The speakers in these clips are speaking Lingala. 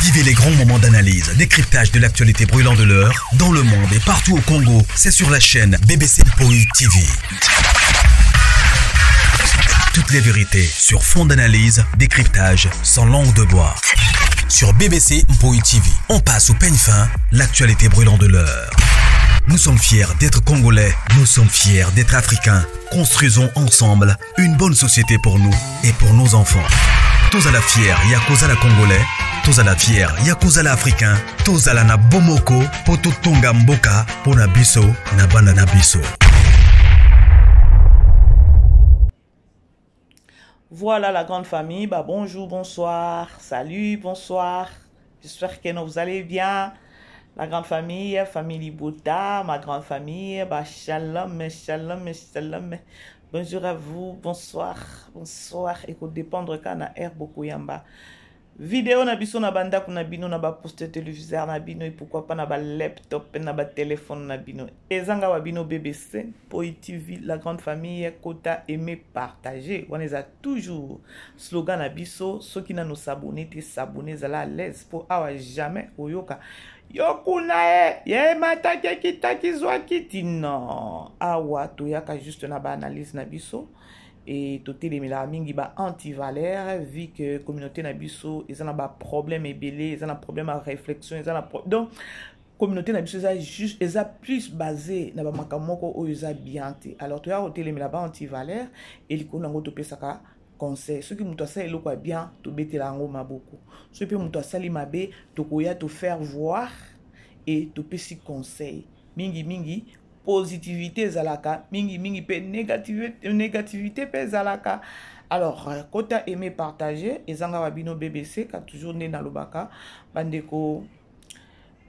Vivez les grands moments d'analyse, décryptage de l'actualité brûlante de l'heure, dans le monde et partout au Congo. C'est sur la chaîne BBC Mpoï TV. Toutes les vérités sur fond d'analyse, décryptage, sans langue de bois. Sur BBC Mpoï TV, on passe au peigne fin, l'actualité brûlante de l'heure. Nous sommes fiers d'être Congolais, nous sommes fiers d'être Africains. Construisons ensemble une bonne société pour nous et pour nos enfants. Tous à la fière, Yakozala Congolais. Tous à la fière, Yakozala Africain. Tous à la na Bomoko, Poto Tonga Mboka, Pona Biso, na Bandana Biso. Voilà la grande famille, bonjour, bonsoir, salut, bonsoir. J'espère que vous allez bien. La grande famille, famille Bouta, ma grande famille, shalom, shalom, shalom. Bonjour à vous, bonsoir, bonsoir. Écoute, dépendre quand na air beaucoup yamba. Vidéo na biso na banda kuna bino na ba poster téléviseur na bino et pourquoi pas na ba laptop na ba téléphone na bino. Ezanga wa bino BBC, Mpoï TV, la grande famille, Kota aimer partager. On les a toujours slogan na biso, ceux qui na nous s'abonner, te s'abonner à l'aise pour awa jamais oyoka. Yokuna ye mata kitaki zwa kiti non. Awa toyaka juste na ba analyse na biso. Et tout les mingi ba anti-valère vu que communauté na biso ils ont un problème ébélé, ils ont un problème à réflexion, ils ont donc communauté na biso juste ils ont plus basé na ba makamoko o ils ont bien alors tu as ôté les ba anti-valère et li ko nango to pesaka conseil ceux qui muto ça eloko bien to betela ngo maboko ceux qui muto ça li mabe to koya to faire voir et to pesi conseil mingi positivité zalaka mingi pe négativité pe zalaka. Alors kota aimer partager ezanga babino BBC ka toujours né na lobaka bandeko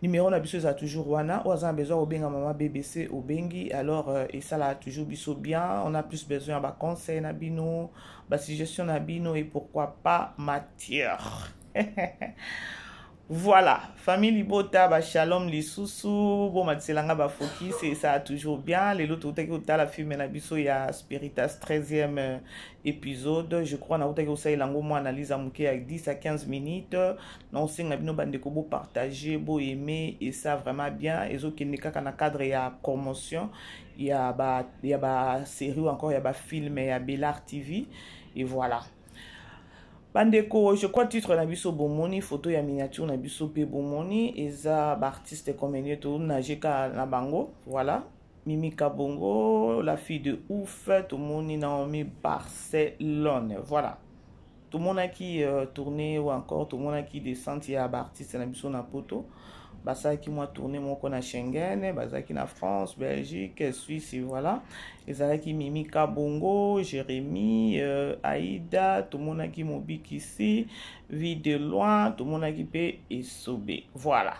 numéro na biso za toujours wana ou azan besoin obenga mama BBC obengi alors et ça là toujours biso bien on a plus besoin ba conseil na bino ba suggestion na bino et pourquoi pas matière. Voilà, famille Libota, shalom les sous bon matselanga ba focus et ça a toujours bien. Les autres qui la film na biso ya Spiritas 13e épisode, je crois na utaki aussi lango mo analyse amuke avec 10 à 15 minutes. Non singa bino bande ko bo partager, bo aimer et ça vraiment bien. Et zo qui kaka na cadre ya promotion, il y a ba série ou encore il y a ba film ya Bellar TV et voilà. Bandeko, je crois titre na biso bomoni photo ya miniature na biso pe bomoni eza ba artiste comme to najeka na bango voilà Mimi Kabongo la fille de ouf tout moni Naomi Barcelone voilà tout le monde qui tourné ou encore tout le monde qui descend ya ba artiste na biso na poto basa qui moi tourné mon na Schengen basa qui na France Belgique Suisse et voilà et qui Mimi Kabongo Jérémy Aïda tout le monde qui mobile ici vie de loin tout le monde qui peut et sauver voilà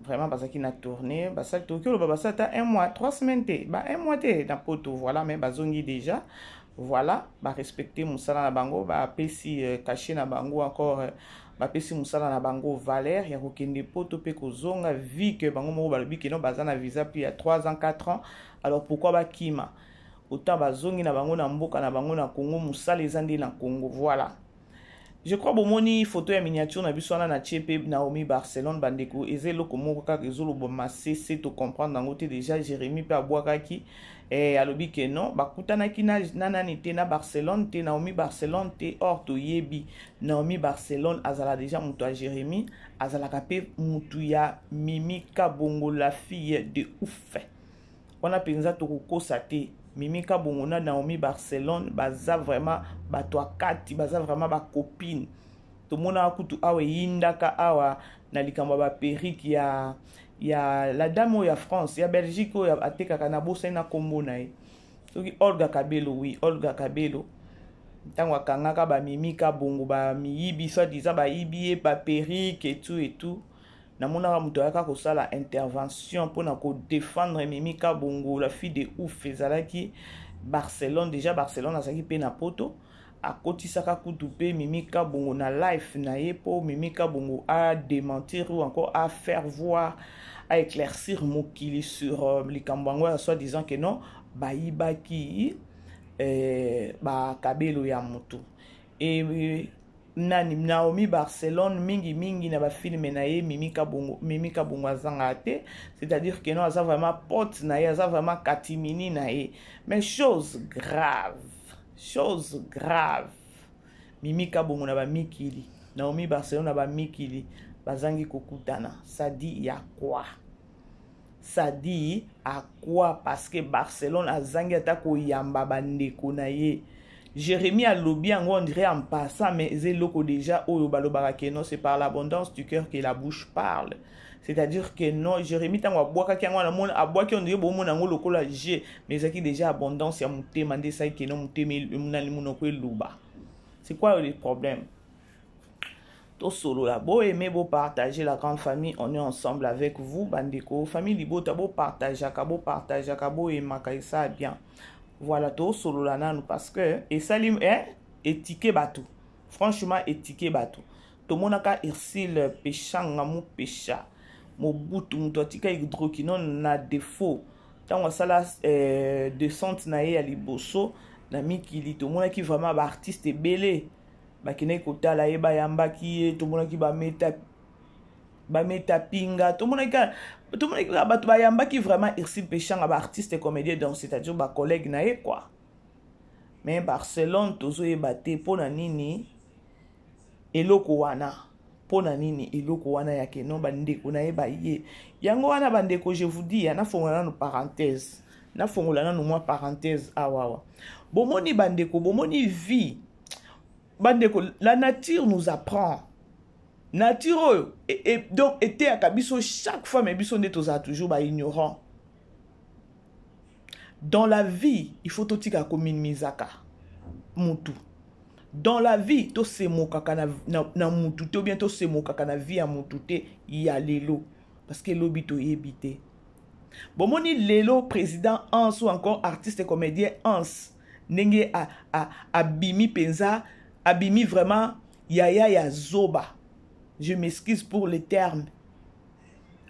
vraiment basa qui na tourné basa Tokyo le basa ta un mois 3 semaines un mois na poto voilà mais bazongi déjà voilà respecter musala na bango pesi caché na bango encore pesi musala na bango valeur ya kokende poto pe kozonga vu que bango mo balobi que non bazana visa puis il y a 3 ans 4 ans alors pourquoi bakima autant bazongi na bango na mboka na bango na Congo musala ezandi na Congo voilà. Je crois bomoni photo ya miniature na biso na Tchepe Naomi Barcelone bandeko ezelo komoko kaka ezolo bomase c'est to comprendre dans côté déjà Jérémy pe abwakaki et alobi que non bakutanaki na nani te na Barcelone te Naomi Barcelone te or to yebi Naomi Barcelone azala déjà mutu a Jérémy azala kape mutu ya Mimi Kabongo la fille de ouf on a penza to kokosa te Mimi Kabongo na Naomi Barcelone baza vraiment batwa kati baza vraiment ba copine to mona kutu awe yindaka awa na likambo ba periki ya la dame ya France ya Belgique ya atekaka na bosa na kombo na ye soki Olga Kabelo oui Olga Kabelo tango akangaka ba Mimi Kabongo ba miyibi soit disant ba yibi ba periki et tout na mona muto yaka ko sala intervention pour na ko défendre Mimi Kabongo la fille de ouf ezalaki Barcelone déjà Barcelone azaki pe na poto akotisaka kutu pe Mimi Kabongo na live na ye po Mimi Kabongo a démentir ou encore à faire voir à éclaircir mokili sur likambo soit disant que non bayibaki Kabelo ya moto et Naomi Barcelone mingi na ba film na ye Mimi Kabongo azanga te, c'est-à-dire que non aza vraiment pote na ye, aza vraiment katimini na ye. Mais chose grave, Mimi Kabongo na ba mikili, Naomi Barcelone na ba mikili bazangi kokutana. Ça dit ya quoi? Ça dit à quoi? Parce que Barcelone azangi ata ko yamba bandeko na ye. Jérémie a lobby on dirait en passant, mais c'est loco déjà, non, c'est par l'abondance du cœur que la bouche parle. C'est-à-dire que non, Jérémie, tant à boire qui on dirait bon mon ango loco la G, mais c'est qui déjà abondance, il y a mon thème, des ça qui non mon thème, c'est quoi le problème? Tout solo là, beau aimer, beau partager la grande famille, on est ensemble avec vous, bandeko, famille libo, t'as beau partager, beau aimer, ça bien. Voilà, tout solo là nan parce que et salim étiqué bateau. Franchement étiqué bateau. Tout mon aka irsil péchanga mu pécha. Mo butu mutotika hydroquinone na défaut. Tant on sala descente na ye aliboso na mikili tout mon qui vraiment ba artiste belé. Ba kine kota la ye ba yamba ki tout mon qui ba meta pinga tout mon qui ba yamba qui vraiment irsil péchant à artiste et comédien donc c'est-à-dire ba collègue na ye quoi. Mais Barcelone tozo e baté pona nini eloko wana ya ke non bandeko na ye ba ye yango wana bandeko je vous dis na fongola no parenthèse moi parenthèse awawa bomoni bandeko bomoni vie bandeko la nature nous apprend. Nature et donc était à Kabiso chaque fois mais biso ne toza toujours ba ignorant. Dans la vie, il faut tout tika komine mizaka mutu. Dans la vie, to se mokaka na mutu te ou bien to se mokaka na vie a mutu te ya lelo parce que lobito yebité. Bon moni lelo président Hans ou encore artiste et comédien Hans nenge a bimi penza abimi vraiment ya zoba. Je m'excuse pour les termes.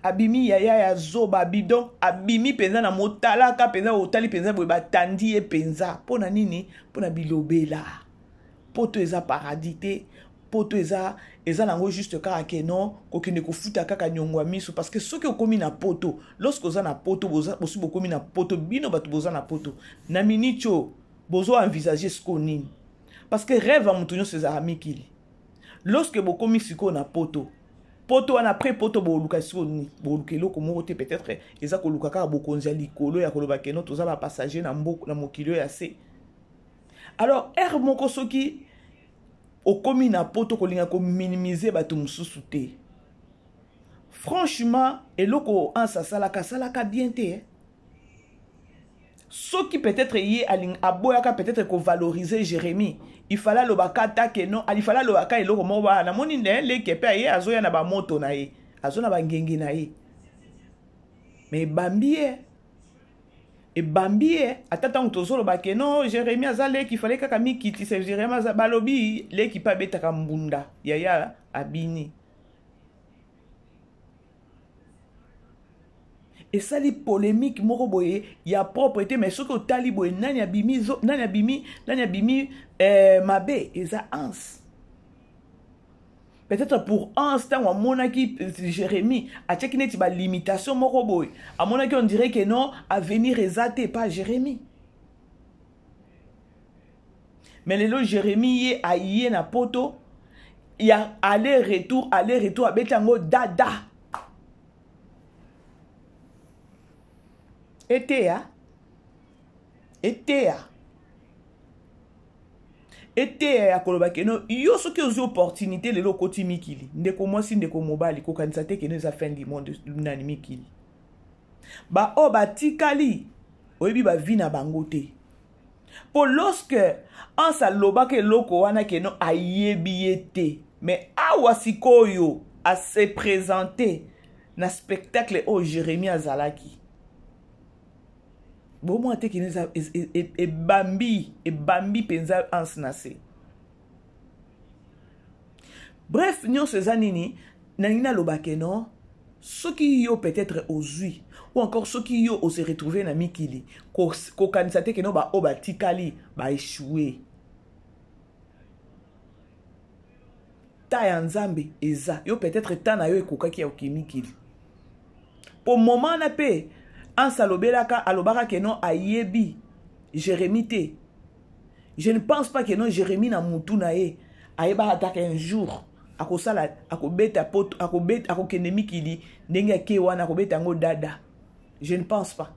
Abimi ya zoba bidon abimi penza na motalaka penza otali penza boy batandi e penza pona nini pona bilobela poto eza paradité poto eza nango juste kaka ke non kokine kofuta kaka nyongwa miso parce que soki okomi na poto lorsque oza na poto bosi bokomi na poto bino bato boza na poto na minicho bozo envisager ce qu'on nini parce que rêve a mutunyo ses amikili. Lorsque bokomi siko na poto wana après poto boluka siko ni bolukelo ko mote peut-être eza ko luka ka bokonza likolo ya koloba keno toza ba passager na mboko na mokilo ya se. Alors moko soki okomi na poto ko linga ko minimiser bato mususu te. Franchement eloko ansa salaka bien te. Ce qui peut-être y est aboyaka peut-être qu'on valoriser Jérémie. Il fallait le bakata que non, il fallait le baka eloko moba na moni ne le kepe ye azoya na ba moto na ye, azo na ba ngenge na ye. Mais bambie atata ontozo lo bake non Jérémie azale qu'il fallait kaka mi kiti c'est Jérémie azabalobi le ki pa betaka mbunda ya abini. Et ça les polémiques moko boye ya propreté mais ce que tali boye nani abimi mabe eza ans. Peut-être pour un temps, à mon avis, Jérémie, à check net ba limitation moko boy. À mon avis, on dirait que non, à venir exalter pas Jérémie. Mais le Jérémie est à y na poto, il y a aller-retour à betango dada. Été ya koloba keno yo soki ozi opportunité lelo koti mikili ndeko mwasi ndeko mobali ko kanisa te keno za fin du monde nani mikili ba o batikali oyebi ba vi na bango te po lorsque en sa loba ke loko wana keno ayebi ete mais awa sikoyo a se présenter na spectacle o Jérémie azalaki. Bon moi te kineza e bambi penza ansnase. Bref, nyon se zanini nanina lobake non ceux qui yo peut-être ozui ou encore ceux qui yo se retrouver na mikili ko kanisa te keno ba obatikali ba échouer. ta ya nzambe eza yo peut-être ta na yo ekokaki ya okimikili pour moment na pe ansalobelaka alobaka ke non ayebi Jérémie te. Je ne pense pas que non Jérémie na mutu na ye ayeba attaque un jour akosala akobeta poto akobeta akokende mikili ndenge ake wana akobeta ngo dada. Je ne pense pas.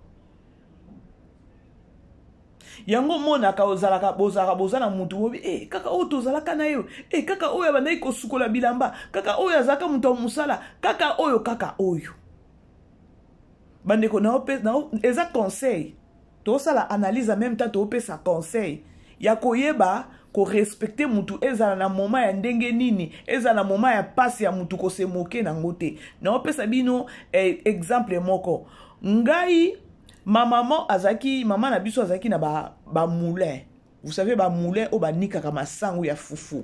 Yango mona ka ozalaka bozana mutu obi kaka o tozalaka na yo kaka oyo bandai ko sukola bilamba kaka oyo azaka mutu musala kaka oyo bandeko na eza conseil to sala analyse en même temps to pesa conseil ya koyeba ko respecter mutu ezala na moment ya ndenge nini ezala na moment ya passe ya mutu ko se moquer na ngote na pesa bino exemple moko ngai ma maman azaki maman na biso azaki na ba moulin. Vous savez ba moulin o ba nika kama sangu ya fufu.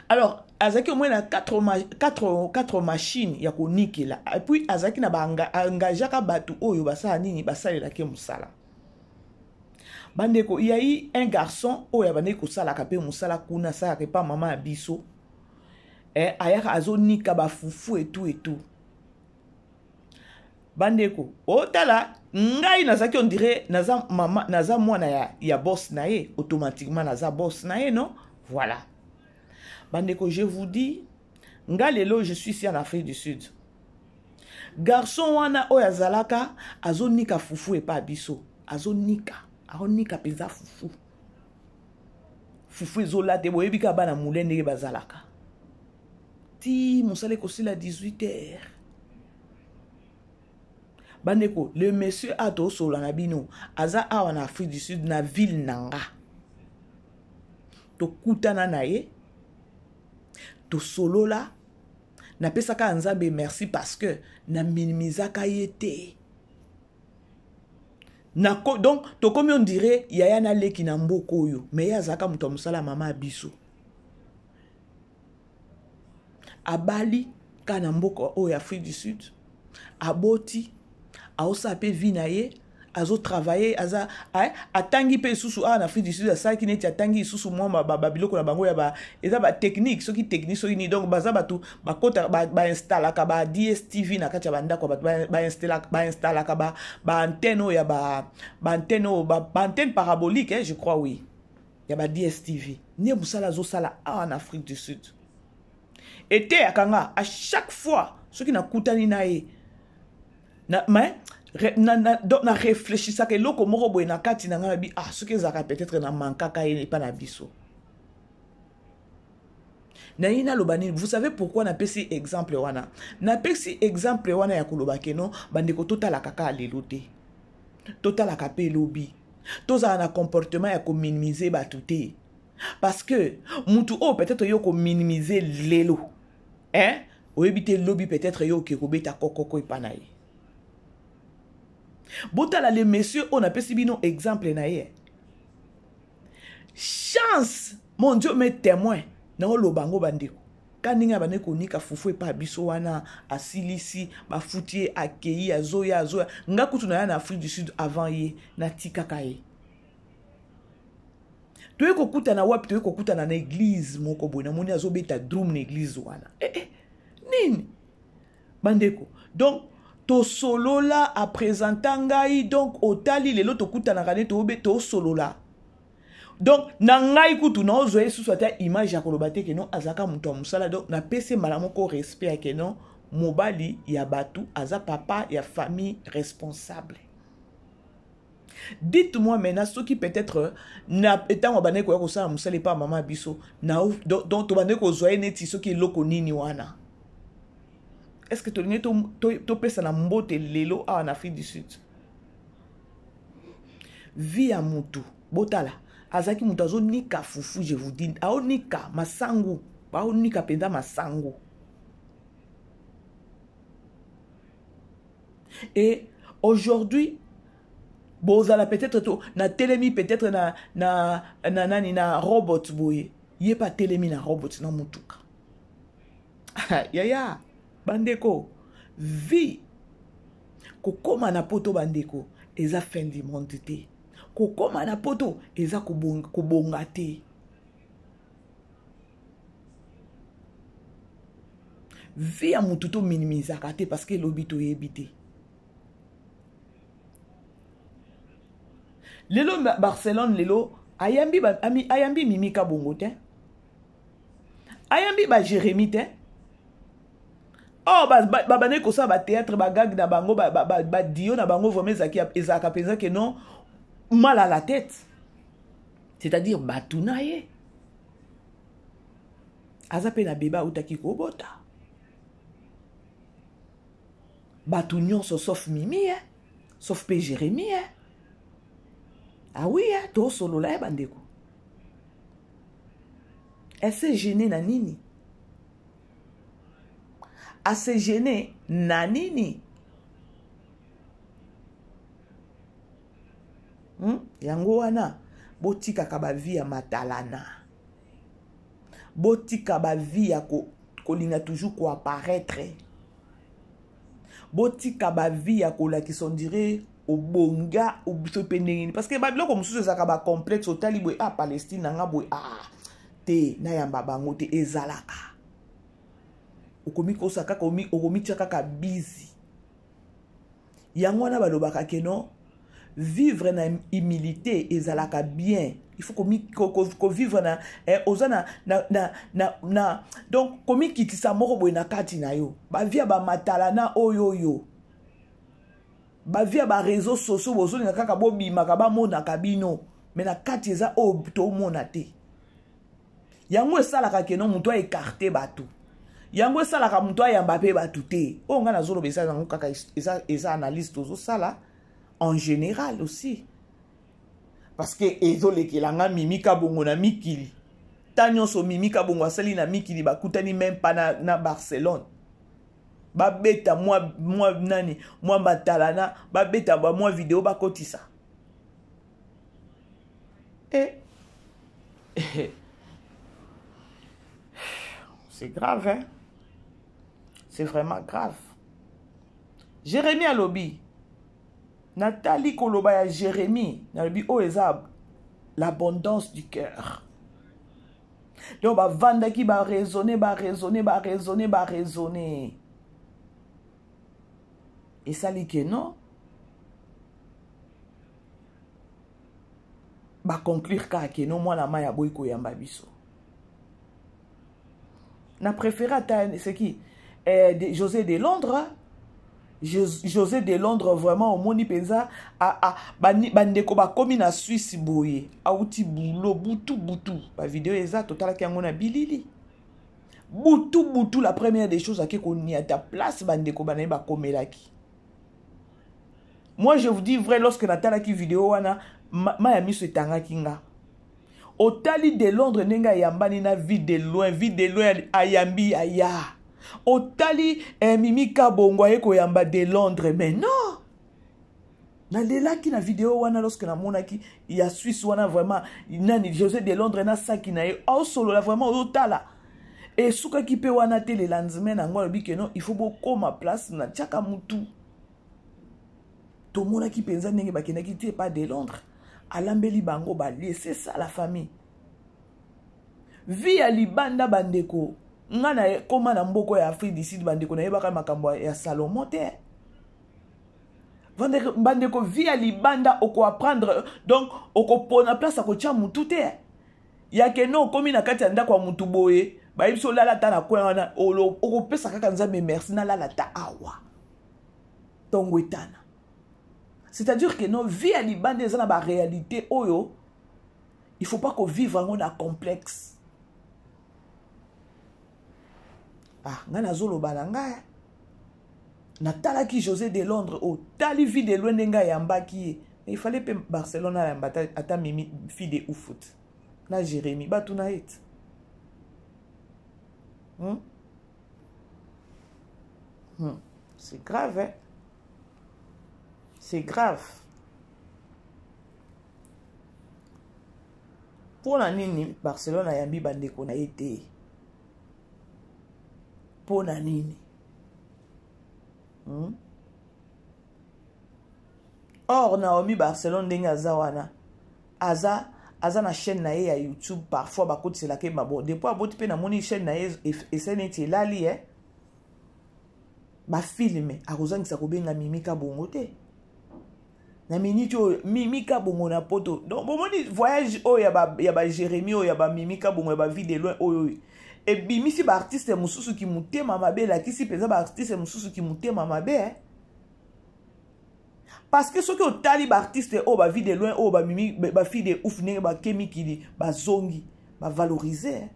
Alors azaki au moins na 4 machines ya ko nikela. Et puis azaki na ba engagaka batu oyo basala nini basalela ke musala. Bandeko il y a eu un garçon oyo bande ko sala ka pe musala kuna sa ka pa maman ya biso. Ayaka azo nika ba fufu et tout. Bandeko otala ngai nazaki on dirait naza mama naza mwana ya boss na ye automatiquement naza boss na ye non voilà bandeko je vous dis ngai lelo je suis ici en Afrique du Sud garçon wana oya zalaka azonika fufu e pa biso azonika peza fufu ezolate boyebi ka bana moulin ndenge bazalaka ti mosale kosila 18h. Bandeko, le monsieur a to solo na bino, aza awa na Afrique du Sud na ville nanga. To kutana na ye, to solo la, na pesaka nzambe merci parce que na minimizaka yete. Donc, to comme on dirait, yaya na leki na mboko yo, mais ya zaka muto musala mama abiso. Abali, ka na mboko o ya Afrique du Sud, aboti, aosa pe vinaye azo travailler aza atangi pe susu en Afrique du Sud ça qui neti atangi susu moi ba biloko na bango ya ba eza ba technique soki technique soki ni donc baza batu ba kota ba installa ka ba DSTV na kati ya banda ko ba installa ka ba antenne ya ba antenne parabolique je crois oui ya ba DSTV ni musala zo sala en Afrique du Sud été akanga à chaque fois soki na kutani na ye na réfléchissa que loko moko boy na kati na ngana bi ce que ça peut-être na mankaka et pas na biso na ina lobani. Vous savez pourquoi na pesi exemple wana na pesi exemple wana ya koloba keno bandeko totala kaka lelote totala kape lobi toza na comportement ya ko minimiser batute parce que mutu peut-être yo ko minimiser lelo o ebite lobby peut-être yo ke kobeta kokoko ipanaye. Botala les messieurs on a pesi bino exemple na ye. Chance mon Dieu mes témoins na lobango bandeko. Kaninga baneko nika fufu pa biso wana asilisi ba futier akei azoya nga kutu na na Afrique du Sud avant ye na tikaka ye. Toye kokuta na wapi toye kokuta na église moko boy na moni azobeta drum na église wana. Nini bandeko. Donc to solo la a présentangai donc otali lelo to kuta na kane to to solo la. Donc na ngai kutu na ozoe sous ta image ya kolobate ke non azaka muto musala donc na pese malamoko respect ke non mobali ya batu aza papa ya famille responsable. Dites-moi maintenant ce qui peut-être na etant obane ko ça musala pas maman biso na donc to bane ko zoe neti ce qui loko nini wana. Est-ce que tu as pesa na mbote lelo en Afrique du Sud? Via mutu botala azaki mutu azo nika fufu je vous dis ao nika masangu bao nika penda masangu et aujourd'hui bozala peut-être to na telemi peut-être na robot boye yé pas telemi na robot na mutuka ya bandeko vi kokoma na poto bandeko eza fin du monde te kokoma na poto eza kobonga te vie ya mutu to minimisaka te parce que lobi to yebite. Lelo Barcelone lelo ayambi Mimi Kabongo te. Ayambi ba Jérémy te. Oh bane ko sa ba théâtre ba gag na bango ba dio na bango vraiment ezaka penza que non mal à la tête. C'est-à-dire batuna ye. Aza pe na beba utaki ko bota. Batu nyonso sauf Mimi sauf pe Jérémy Ah oui, to solo la bandeko. Elle s'est gênée na nini. Elle s'est gênée na nini. Yango wana botika kaba vie ya matalana. Botika ba vie ya kolinga toujours ko apparaître. Botika ba vie ya kola qui sont dirait au bonga au penengini parce que babilo comme sous ça ba complexe au talibwe Palestine nga boy te na yamba bango te ezalaka okomi ko saka okomi tchaka ka busy yango na balobaka que non vivre na humilité ezalaka bien il faut ko vivre na ozana na donc komi kitisa moko boy na kati na yo ba via ba matalana oyoyo ba via ba réseaux sociaux bozo na kaka bobima ka ba mona kabino mais na kati eza o to mona te yango esalaka ke non muto écarté bato yango esalaka muto yamba pe bato te o nga na zolo besa yango kaka eza analyse tozo sala en général aussi parce que ezolekela Mimi Kabongo na mikili tanyo so Mimi Kabongo asali na mikili bakutani même pas na Barcelone babeta moi nani moi batalana babeta ba moi vidéo bakotisa c'est grave hein c'est vraiment grave. Jérémy alobi Nathalie Koloba ya Jérémy nalobi o eza l'abondance du cœur donc ba vanda ki ba raisonner et ça dit que non ba conclure que non moi la maya boyko yamba biso na préféré c'est qui José de Londres José de Londres vraiment au moni penza bandeko ba komi na Suisse boye auti boulot butu ba vidéo eza total ki ngona bilili butu la première des choses à que qu'on y a ta place bandeko banaye ba komelaki. Moi je vous dis vrai lorsque natala ki vidéo wana ma miso etanga kinga otali de Londres nenga yambani na vie de loin ayambi aya otali Mimi Kabongo eko yamba de Londres mais non na lelaki na vidéo wana lorsque na monaki ya Suisse wana vraiment nani José de Londres na saki na ye au solo la vraiment otala et souka ki pe wana te le lendemain na ngolo bi que non il faut beaucoup ma place na tchaka mutu to monaki penza ndenge bakendaki te pas de Londres alambeli bango balie c'est ça la famille vie ya libanda bandeko ngana koma na mboko ya Afrique du Sud bandeko na yebaka makambo ya Salomon te bandeko vie ya libanda oko apprendre donc oko pona place ko tia mutu te ya ke no komi na kati ya ndako ya mutu boye ba yebso lala ta na kwa wana oko pesa kaka nzambe merci na lala ta awa tongo etana. C'est-à-dire que nos vies à Liban sont dans la réalité. Il ne faut pas qu'on vive dans un complexe. Ngana zolo balanga. Natala ki José de Londres. Tali vie de loin nenga yamba ki. Il fallait que Barcelone a ata Mimi fille de Oufout. Na Jérémy batu na et. C'est grave hein. C'est grave. Pour la nini, Barcelone a yambi bandeko na été. Pour la nini. Or, Naomi Barcelone denga zawana. Aza na chaîne na ya YouTube parfois bakoti c'est la ke mabo. Depuis aboti pe na moni chaîne na et c'est neti lali ba filme akozangisa kobenga Mimika Bongo te na minute oyo Mimika Bongo na poto donc bomoni voyage oyo ya ba Jérémie oyo ya ba Mimika Bongo ya ba vie de loin oyo et bimisi ba artiste mususu ki mutema mabe la kisi peza ba artiste mususu ki mutema mabe parce que ceux qui ont tali ba artiste oyo ba vie de loin oyo ba mimi ba fille de ouf ne ba kemikili ba zongi ba valoriser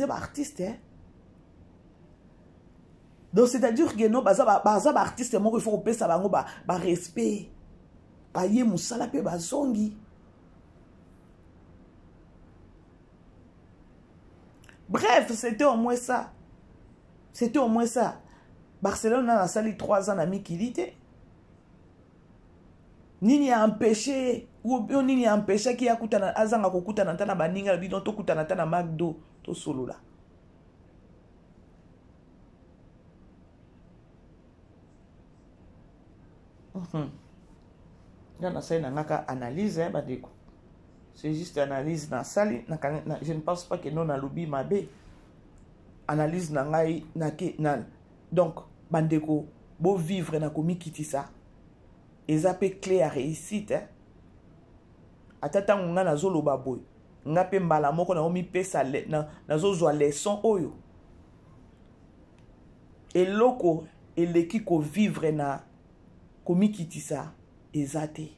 ba artiste donc c'est-à-dire que non baza ba artiste moko il faut pesa bango ba respect ba ye musala pe ba zongi. Bref, c'était au moins ça. C'était au moins ça. Barcelone a sali 3 ans à Mikilité. Nini a empêché ou nini a empêché qui a kutana azanga ko kutana tana baninga bidon to kutana tana McDo to solo là. Dans ça na ngaka analyse badeko. C'est juste analyse na sali je ne pense pas que non na lobby mabe. Analyse na ngai na donc bandeko bo vivre na komi kitisa. Eza pe clé à réussite atata nga na zolo baboy nga pe mbala moko na omi pesa na zo zo leçon oyo eloko eleki ko vivre na komi kitisa ezate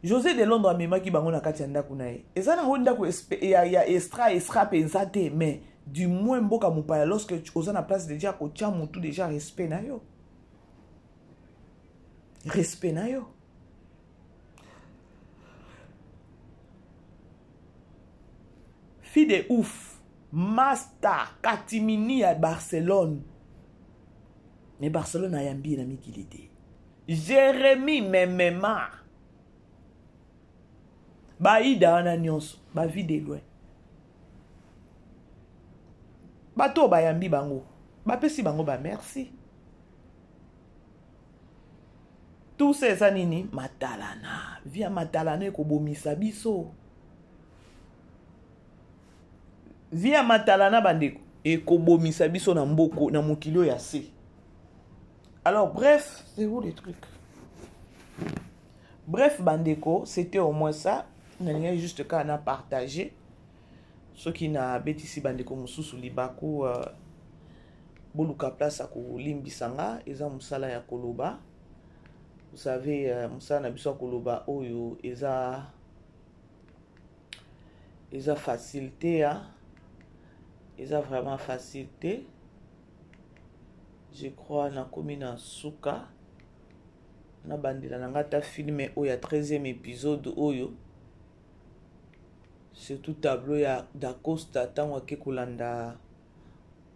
José de Londres amemaki bango na kati ya ndako na ye eza na ndako ya extra pensate mais du moins mboka mopaya lorsque oza na place déjà ko tia mutu déjà respect na yo fille de ouf master katimini à Barcelone mais Barcelone a yambi na mikilité Jérémie memema baida wana nyonso ba vie de loin bato bayambi bango bapesi bango ba merci tout ça nini matalana via matalana ekobomisa biso via matalana bandeko ekobomisa biso na mboko na mokilo ya se. Alors bref, c'est où les trucs? Bref bandeko, c'était au moins ça. On a juste qu'à en partager. Ceux qui n'a bétisi bandeko mususu libako boluka place à ko limbisanga eza musala ya koloba. Vous savez, musala na biso koloba oyo eza facilité hein. Eza vraiment facilité. Je crois na komina suka na bandila na ngata filmé oyo 13e épisode oyo surtout tableau ya d'Acosta tango akekolanda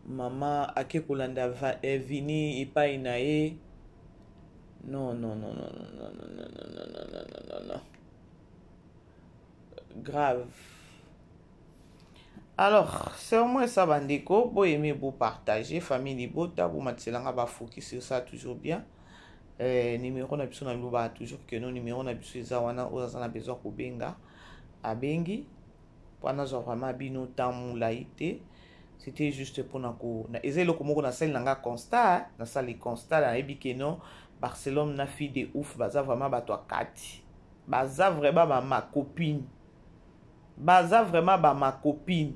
mama akekolanda vini epai na ye non grave. Alors, c'est au moins ça, bandeko. Vous aimez, vous partager. Famille Libota, vous matzelanga ba focus sur ça toujours bien. Numéro na biso na biloba toujours que non numéro na biso eza wana oza besoin ko benga abengi. Wana zo vraiment bino tamu laité. C'était juste pour na ko na ezelo ko moko na sel nanga constat, na sali constat na ebi non Barcelone na fille de ouf baza vraiment ba toi kati. Baza vraiment ba ma copine. Baza vraiment ba ma copine.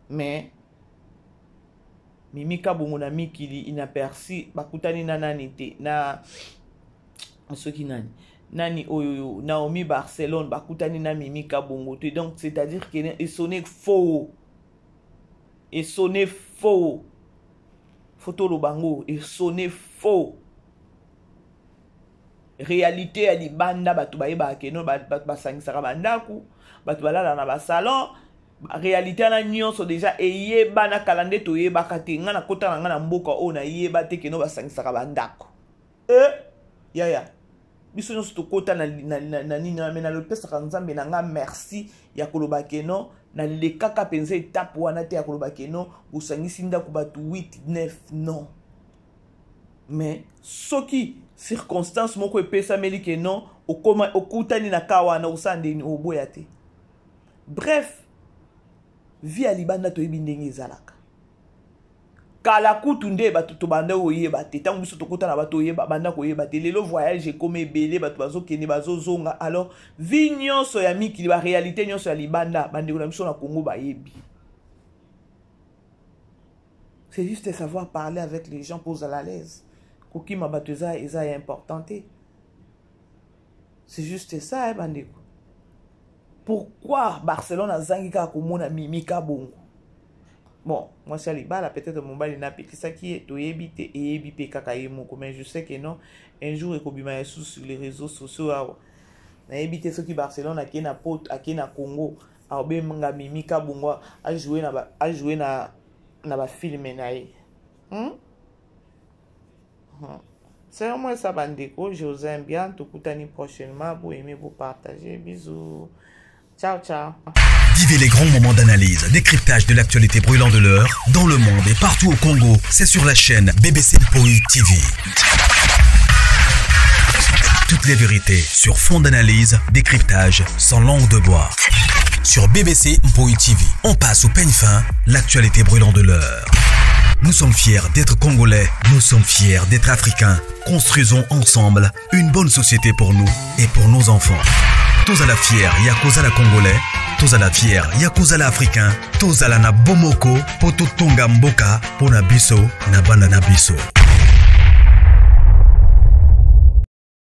Mais Mimika Bongo na mikili inaperçu bakutani na nani te na soki nani oyo Naomi Barcelone bakutani na Mimika Bongo te donc c'est-à-dire que il sonnait faux photo lo bango il sonnait faux réalité ya libanda batu bayeba ke no batu basangisaka bandaku batu balala na ba salon réalité na nyonso déjà eyeba na kalande to yeba kate nga na kota na nga na mboka o na yeba te ke no basangisaka bandako yaya biso nyonso to kota na nini na mena le pesa nzambe na nga merci ya koloba ke no na le kaka penza étape wana te ya koloba ke no bosangisi ndako batu 8 9 non mais soki circonstance moko epesa meli ke non okoma okutani na kawana usandeni oboya te. Bref, vie à libanda to ebi ndenge ezalaka kala kutunde bato to banda oyeba te tango biso tokota na bato oyeba banda koyeba te lelo voyage comme ebele bato bazokende bazozonga alors vie nyonso ya mikili ba réalité nyonso ya libanda bandeko na biso na Congo bayebi. C'est juste savoir parler avec les gens pour à l'aise. Koki mabatuza eza importante. C'est juste ça bandeko. Pourquoi Barcelone a zangika komona mimika bongo? Bon, moi c'est Alibala, peut-être mon bal n'a pas ça qui est au ébité et ébipé kakaïmo, mais je sais que non, un jour et kobima sur les réseaux sociaux, na ébité ce qui Barcelone a qui na pot, a qui na Congo, a obé manga mimika bongo, a joué na ba film naï. C'est moi ça bandeko, je vous aime bien, tout coutani prochainement, vous aimez vous partager, bisous. Ciao, ciao. Vivez les grands moments d'analyse, décryptage de l'actualité brûlante de l'heure, dans le monde et partout au Congo. C'est sur la chaîne BBC Mpoi TV. Toutes les vérités sur fond d'analyse, décryptage sans langue de bois. Sur BBC Mpoi TV, on passe au peigne fin l'actualité brûlante de l'heure. Nous sommes fiers d'être Congolais, nous sommes fiers d'être Africains. Construisons ensemble une bonne société pour nous et pour nos enfants. Tous à la fière, Yakuza la Congolais, tous à la fière, Yakuza la Africain, tous à la na Bomoko, Poto Tonga Mboka, Pona Biso, na Banda na Biso.